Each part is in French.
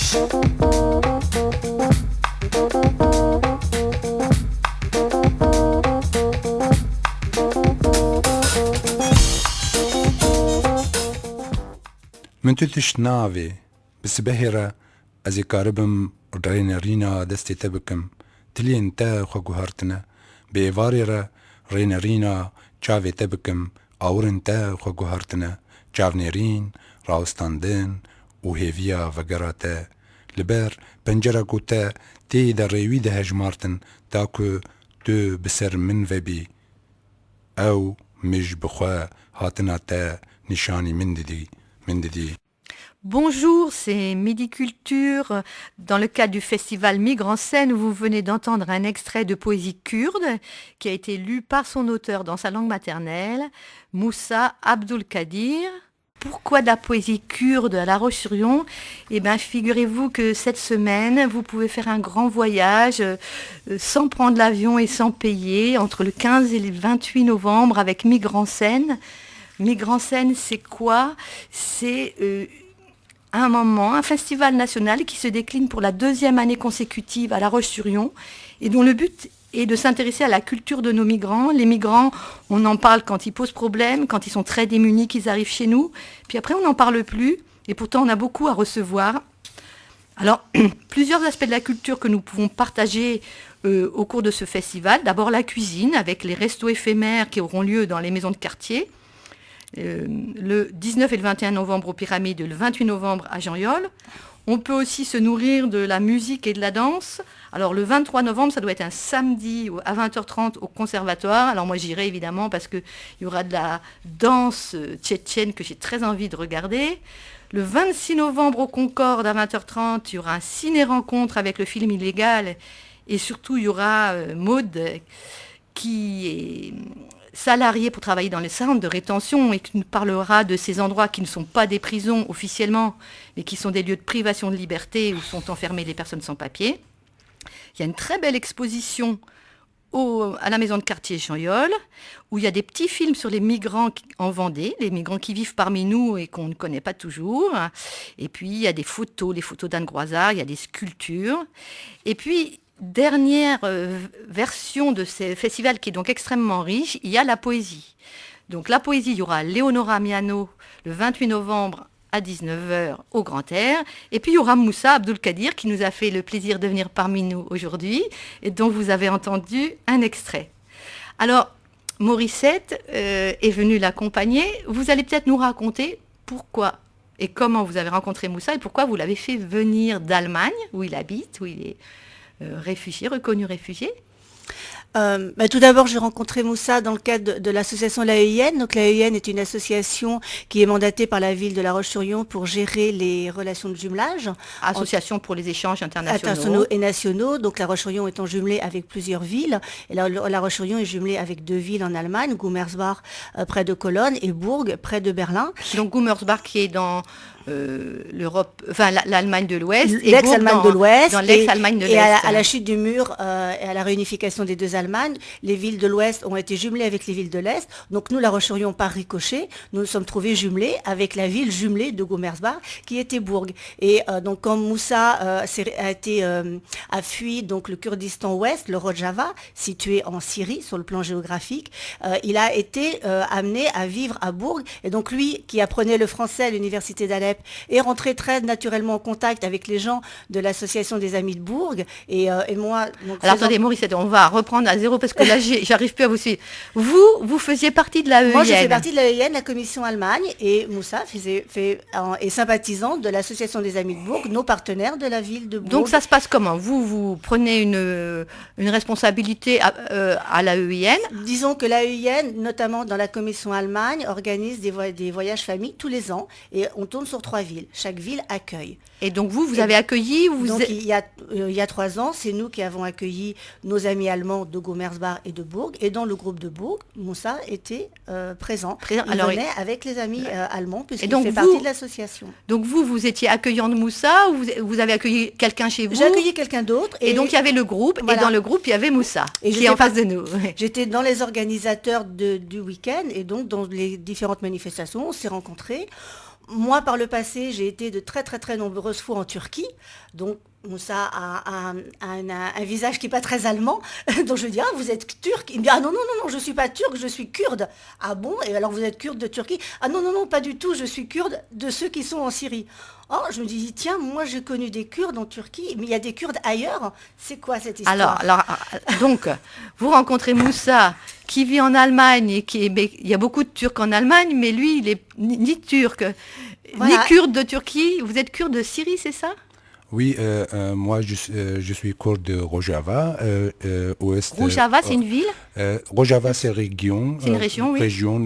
من تو تشناوي بسبهرة ازي كاربم رينا رينا دستي تبكم تلين تا خجوهرتنا بيفاريرا رينا رينا چاوي تبكم اورن تا خجوهرتنا چاونيرين راوستاندن وهيفيا وگراتا لبر پنجرة كوتا تي دا ريوي ده هجمارتن تاكو تو بسر من وبي او مش بخوا هاتنا تا نشاني من دي. Bonjour, c'est Midi Culture. Dans le cadre du festival Migre en scène, vous venez d'entendre un extrait de poésie kurde qui a été lu par son auteur dans sa langue maternelle, Moussa Abdulkadir. Pourquoi de la poésie kurde à La Roche-sur-Yon ? Eh bien, figurez-vous que cette semaine, vous pouvez faire un grand voyage sans prendre l'avion et sans payer entre le 15 et le 28 novembre avec Migre en scène. Migre en scène, c'est quoi ? C'est un festival national qui se décline pour la 2e année consécutive à La Roche-sur-Yon et dont le but est de s'intéresser à la culture de nos migrants. Les migrants, on en parle quand ils posent problème, quand ils sont très démunis, qu'ils arrivent chez nous. Puis après, on n'en parle plus et pourtant, on a beaucoup à recevoir. Alors, plusieurs aspects de la culture que nous pouvons partager au cours de ce festival. D'abord, la cuisine avec les restos éphémères qui auront lieu dans les maisons de quartier. Le 19 et le 21 novembre aux Pyramides, le 28 novembre à Jean-Yol. On peut aussi se nourrir de la musique et de la danse. Alors le 23 novembre, ça doit être un samedi à 20h30 au Conservatoire. Alors moi j'irai évidemment parce qu'il y aura de la danse tchétchène que j'ai très envie de regarder. Le 26 novembre au Concorde à 20h30, il y aura un ciné-rencontre avec le film Illégal. Et surtout, il y aura Maud qui est salarié pour travailler dans les centres de rétention et qui nous parlera de ces endroits qui ne sont pas des prisons officiellement, mais qui sont des lieux de privation de liberté où sont enfermées les personnes sans papier. Il y a une très belle exposition à la maison de quartier Jean-Yol, où il y a des petits films sur les migrants en Vendée, les migrants qui vivent parmi nous et qu'on ne connaît pas toujours. Et puis, il y a des photos, les photos d'Anne Groisard, il y a des sculptures. Et puis, dernière version de ce festival qui est donc extrêmement riche, il y a la poésie. Donc la poésie, il y aura Léonora Miano le 28 novembre à 19h au Grand Air. Et puis il y aura Moussa Abdulkadir qui nous a fait le plaisir de venir parmi nous aujourd'hui et dont vous avez entendu un extrait. Alors, Morissette est venue l'accompagner. Vous allez peut-être nous raconter pourquoi et comment vous avez rencontré Moussa et pourquoi vous l'avez fait venir d'Allemagne, où il habite, où il est réfugié, reconnu réfugié. Tout d'abord, j'ai rencontré Moussa dans le cadre de l'association l'AEIN. Donc l'AEIN est une association qui est mandatée par la ville de La Roche-sur-Yon pour gérer les relations de jumelage. Association pour les échanges internationaux et nationaux. Donc La Roche-sur-Yon étant jumelée avec plusieurs villes. Et La Roche-sur-Yon est jumelée avec 2 villes en Allemagne, Gummersbach près de Cologne et Bourg près de Berlin. Donc Gummersbach qui est dans l'Europe, enfin l'Allemagne de l'Ouest, l'ex-Allemagne de l'Ouest, dans l'ex-Allemagne de l'Est. Et à la chute du mur et à la réunification des 2 Allemagnes, les villes de l'Ouest ont été jumelées avec les villes de l'Est. Donc nous, La Roche-sur-Yon, par ricochet, nous nous sommes trouvés jumelés avec la ville jumelée de Gummersbach, qui était Bourg. Et donc quand Moussa a fui donc le Kurdistan Ouest, le Rojava, situé en Syrie sur le plan géographique, il a été amené à vivre à Bourg. Et donc lui, qui apprenait le français à l'université d'Alep, est rentré très naturellement en contact avec les gens de l'association des Amis de Bourg et moi. Donc, alors attendez, Morissette, on va reprendre à zéro parce que là j'arrive plus à vous suivre. Vous faisiez partie de l'AEIN. Moi je fais partie de l'AEIN, la commission Allemagne, et Moussa est sympathisant de l'association des Amis de Bourg, nos partenaires de la ville de Bourg. Donc ça se passe comment ? Vous prenez une responsabilité à l'AEIN ? Disons que l'AEIN, notamment dans la commission Allemagne, organise des voyages familles tous les ans et on tourne sur 3 villes. Chaque ville accueille. Et donc vous avez accueilli Donc il y a 3 ans, c'est nous qui avons accueilli nos amis allemands de Gummersbach et de Bourg. Et dans le groupe de Bourg, Moussa était présent. Il venait avec les amis allemands puisqu'il fait partie de l'association. Donc vous étiez accueillant de Moussa ou vous avez accueilli quelqu'un chez vous ? J'ai accueilli quelqu'un d'autre. Et donc il y avait le groupe, voilà. Et dans le groupe il y avait Moussa qui est en face de nous. J'étais dans les organisateurs du week-end et donc dans les différentes manifestations, on s'est rencontrés. moi, par le passé, j'ai été de très très très nombreuses fois en Turquie. Donc, Moussa a un visage qui n'est pas très allemand. Donc, je lui dis, ah, vous êtes turc? Il me dit, ah non, non, non, non, je ne suis pas turc, je suis kurde. Ah bon? Et alors, vous êtes kurde de Turquie? Ah non, non, non, pas du tout, je suis kurde de ceux qui sont en Syrie. Oh, je me dis, tiens, moi, j'ai connu des Kurdes en Turquie, mais il y a des Kurdes ailleurs. C'est quoi cette histoire? Donc, vous rencontrez Moussa, qui vit en Allemagne, il y a beaucoup de Turcs en Allemagne, mais lui, il n'est ni turc, Voilà. ni kurde de Turquie. Vous êtes kurde de Syrie, c'est ça? Oui, moi je suis kurde de Rojava, ouest. Rojava, c'est une ville? Rojava, c'est région. C'est une région, oui. Région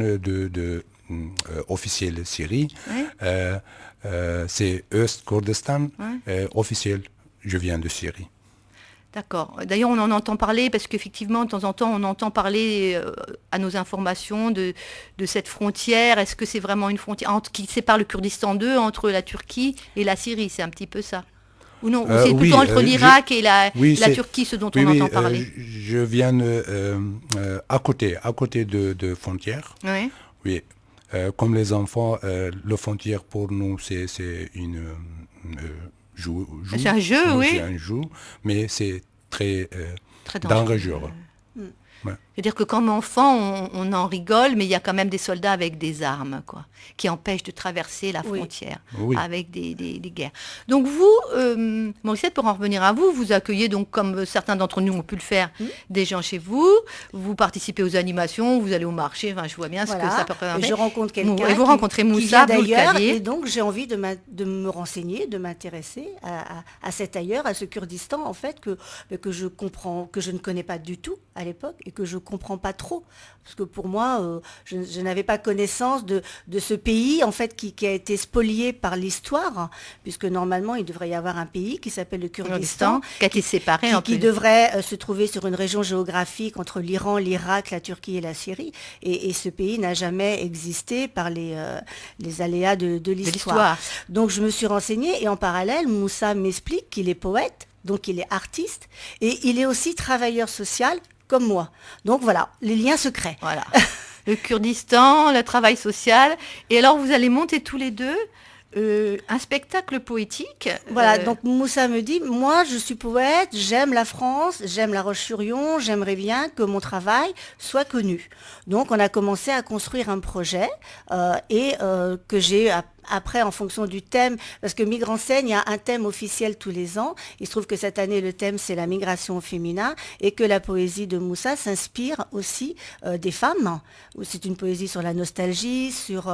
officielle Syrie. Oui. C'est Est-Kurdistan, Ouais. officiel. Je viens de Syrie. D'accord. D'ailleurs, on en entend parler parce qu'effectivement, de temps en temps, on entend parler à nos informations de cette frontière. Est-ce que c'est vraiment une frontière qui sépare le Kurdistan d'eux, entre la Turquie et la Syrie? C'est un petit peu ça. Ou non? Ou c'est Oui, plutôt entre l'Irak et la c'est- Turquie, ce dont oui, on oui, entend parler? je viens à côté de frontières. Oui. Oui, comme les enfants, la frontière pour nous, c'est une joue. C'est un jeu, oui. C'est un jeu, mais c'est très Très dangereux. dangereux. Ouais. C'est-à-dire que comme enfant, on en rigole, mais il y a quand même des soldats avec des armes, quoi, qui empêchent de traverser la Oui. frontière Oui. avec des guerres. Donc vous, Morissette, pour en revenir à vous, vous accueillez donc, comme certains d'entre nous ont pu le faire, des gens chez vous, vous participez aux animations, vous allez au marché, enfin, je vois bien ce que ça peut Et représenter. je rencontre quelqu'un Et vous rencontrez qui Moussa, vient vous le d'ailleurs, caliez. et donc j'ai envie de me renseigner, de m'intéresser à cet ailleurs, à ce Kurdistan en fait que je comprends, que je ne connais pas du tout à l'époque et que je comprends pas trop, parce que pour moi, je n'avais pas connaissance de ce pays en fait qui a été spolié par l'histoire, puisque normalement il devrait y avoir un pays qui s'appelle le Kurdistan, qui a été séparé en qui plus. devrait se trouver sur une région géographique entre l'Iran, l'Irak, la Turquie et la Syrie. Et ce pays n'a jamais existé par les aléas de l'histoire. Donc je me suis renseignée et en parallèle, Moussa m'explique qu'il est poète, donc il est artiste et il est aussi travailleur social comme moi. Donc voilà, les liens se créent. Voilà. Le Kurdistan, le travail social. Et alors, vous allez monter tous les deux un spectacle poétique. Voilà, donc Moussa me dit, moi je suis poète, j'aime la France, j'aime La Roche-sur-Yon, j'aimerais bien que mon travail soit connu. Donc on a commencé à construire un projet que j'ai après en fonction du thème, parce que Migre en scène, il y a un thème officiel tous les ans. Il se trouve que cette année, le thème, c'est la migration au féminin et que la poésie de Moussa s'inspire aussi des femmes. C'est une poésie sur la nostalgie, sur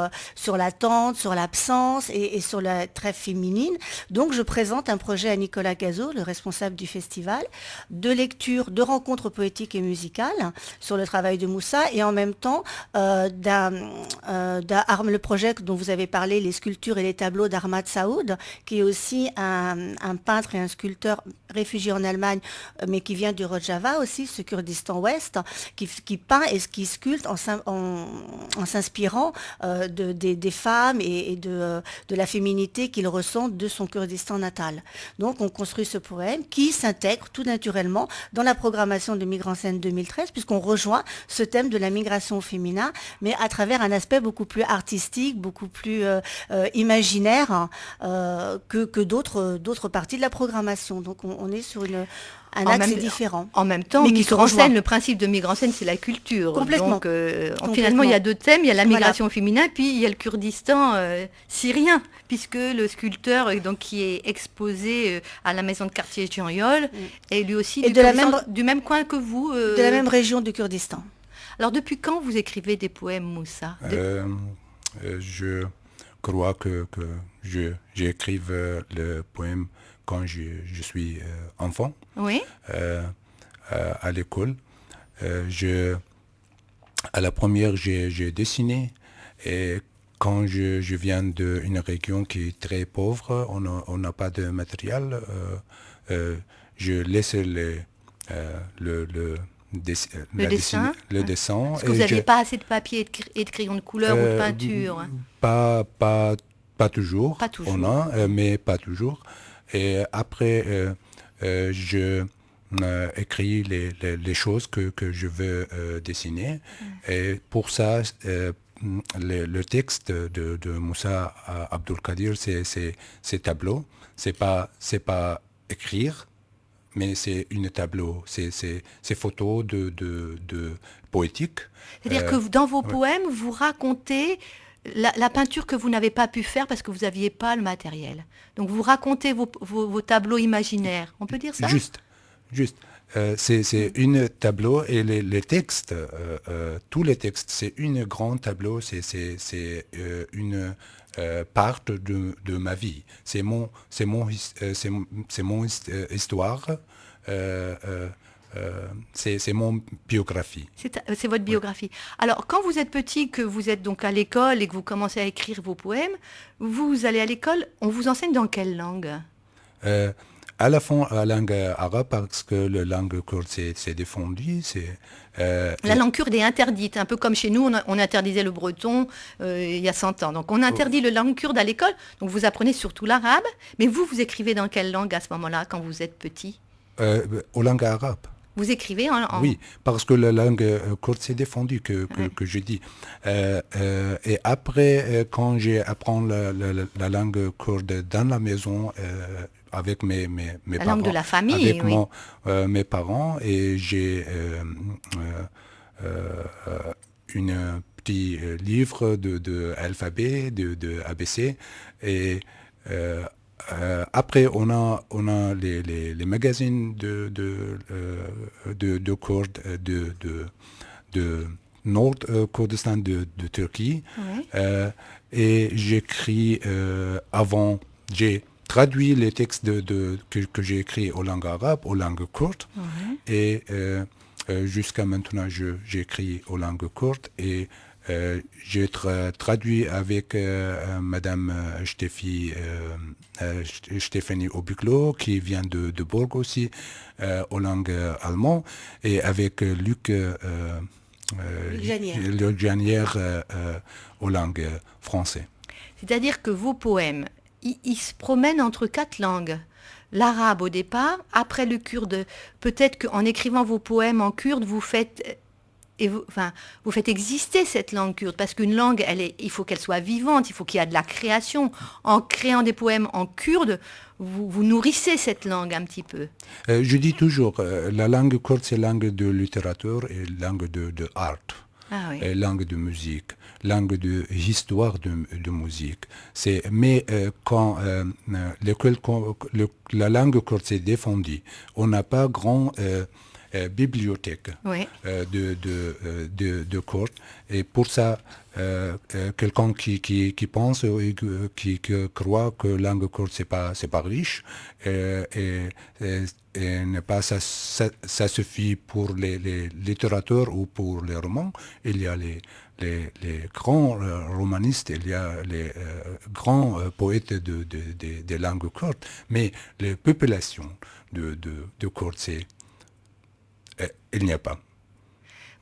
l'attente, sur l'absence et sur la trêve féminine. Donc, je présente un projet à Nicolas Cazot, le responsable du festival, de lecture, de rencontres poétiques et musicales sur le travail de Moussa et en même temps le projet dont vous avez parlé, les sculptures et les tableaux d'Ahmad Saoud, qui est aussi un peintre et un sculpteur réfugié en Allemagne, mais qui vient du Rojava aussi, ce Kurdistan ouest, qui peint et qui sculpte en s'inspirant des femmes et de la féminité qu'il ressent de son Kurdistan natal. Donc on construit ce poème qui s'intègre tout naturellement dans la programmation de Migre en scène 2013, puisqu'on rejoint ce thème de la migration au féminin, mais à travers un aspect beaucoup plus artistique, beaucoup plus imaginaire que d'autres parties de la programmation. Donc on est sur un axe différent. En même temps, Migre en scène, le principe de Migre en scène, c'est la culture. Complètement. Donc finalement, il y a deux thèmes, il y a la migration au féminin, puis il y a le Kurdistan syrien, puisque le sculpteur qui est exposé à la maison de quartier Jean-Yol est lui aussi du même coin que vous. De la même région du Kurdistan. Alors depuis quand vous écrivez des poèmes, Moussa? Je crois que j'écrive le poème quand je suis enfant, oui. À l'école. À la première, j'ai dessiné, et quand je viens d'une région qui est très pauvre, on n'a pas de matériel, je laisse le dessin. Parce que vous n'aviez pas assez de papier et de crayons de couleur ou de peinture. Pas toujours. Pas toujours. On a, mais pas toujours. Et après, je écris les choses que je veux dessiner. Et pour ça, le texte de Moussa Abdul-Qadir, c'est tableau. C'est pas écrire, mais c'est une tableau. C'est photos de poétique. C'est-à-dire que dans vos poèmes, vous racontez la peinture que vous n'avez pas pu faire parce que vous n'aviez pas le matériel. Donc vous racontez vos tableaux imaginaires. On peut dire ça? Juste. C'est une tableau et les textes, tous les textes, c'est une grande tableau, c'est une part de ma vie. C'est mon histoire. C'est mon biographie. C'est votre biographie. Alors, quand vous êtes petit, que vous êtes donc à l'école et que vous commencez à écrire vos poèmes, vous allez à l'école, on vous enseigne dans quelle langue? À la fin, la langue arabe, parce que la langue kurde s'est défendue. La langue kurde est interdite, un peu comme chez nous, on interdisait le breton il y a 100 ans. Donc on interdit la langue kurde à l'école, donc vous apprenez surtout l'arabe. Mais vous écrivez dans quelle langue à ce moment-là, quand vous êtes petit? Aux langues arabes. Vous écrivez en... Oui, parce que la langue kurde s'est défendue, que je dis. Et après, quand j'ai appris la langue kurde dans la maison, avec mes la parents. Langue de la famille, avec oui. mes parents, et j'ai un petit livre de alphabet, de ABC, et après on a les magazines de Kurde, de Nord Kurdistan de Turquie, Oui. et j'écris avant, j'ai traduit les textes que j'ai écrits aux langues arabes, aux langues kurdes, et jusqu'à maintenant j'écris aux langues kurdes, et j'ai traduit avec Madame Stéphanie Obuklo, qui vient de Bourg aussi, aux langues allemandes, et avec Luc Janière aux langues françaises. C'est-à-dire que vos poèmes, ils se promènent entre 4 langues. L'arabe au départ, après le kurde. Peut-être qu'en écrivant vos poèmes en kurde, vous faites exister cette langue kurde, parce qu'une langue, il faut qu'elle soit vivante, il faut qu'il y ait de la création. En créant des poèmes en kurde, vous nourrissez cette langue un petit peu. Je dis toujours, la langue kurde, c'est langue de littérature et langue de art. Ah oui. Langue de musique, langue de histoire de musique. Mais quand la langue kurde s'est défendue, on n'a pas grand bibliothèque de Kurde. Et pour ça, quelqu'un qui pense et qui croit que la langue kurde c'est pas riche, et n'est pas ça suffit pour les littérateurs ou pour les romans. Il y a les grands romanistes, il y a les grands poètes de langue kurde, mais les populations de Kurde, il n'y a pas.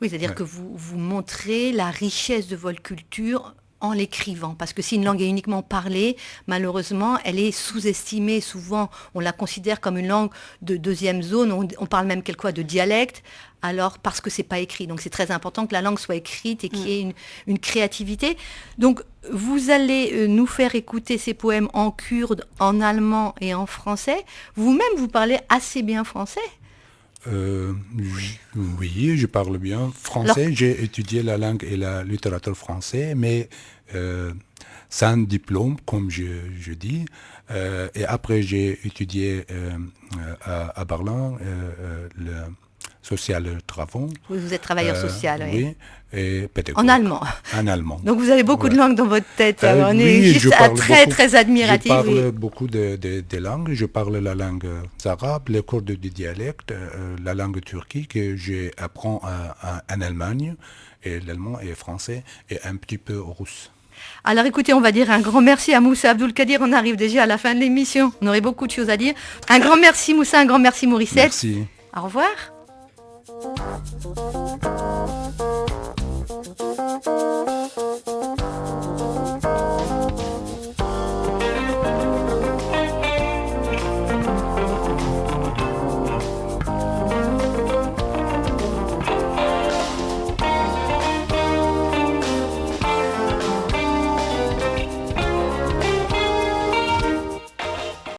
Oui, c'est-à-dire que vous montrez la richesse de votre culture en l'écrivant. Parce que si une langue est uniquement parlée, malheureusement, elle est sous-estimée. Souvent, on la considère comme une langue de deuxième zone. On parle même quelquefois de dialecte, alors parce que c'est pas écrit. Donc c'est très important que la langue soit écrite et qu'il y ait une créativité. Donc vous allez nous faire écouter ces poèmes en kurde, en allemand et en français. Vous-même, vous parlez assez bien français. Oui, je parle bien français. Alors, j'ai étudié la langue et la littérature française, mais sans diplôme, comme je dis. Et après, j'ai étudié à Berlin le social travaux. Vous êtes travailleur social, oui. Et pédagogue. En allemand. En allemand. Donc vous avez beaucoup de langues dans votre tête. On est juste très admiratif. Je parle beaucoup de langues. Je parle la langue arabe, les cours de dialecte, la langue turque que j'apprends en Allemagne, et l'allemand et le français, et un petit peu russe. Alors écoutez, on va dire un grand merci à Moussa Abdul-Qadir. On arrive déjà à la fin de l'émission. On aurait beaucoup de choses à dire. Un grand merci Moussa, un grand merci Morissette. Merci. Au revoir.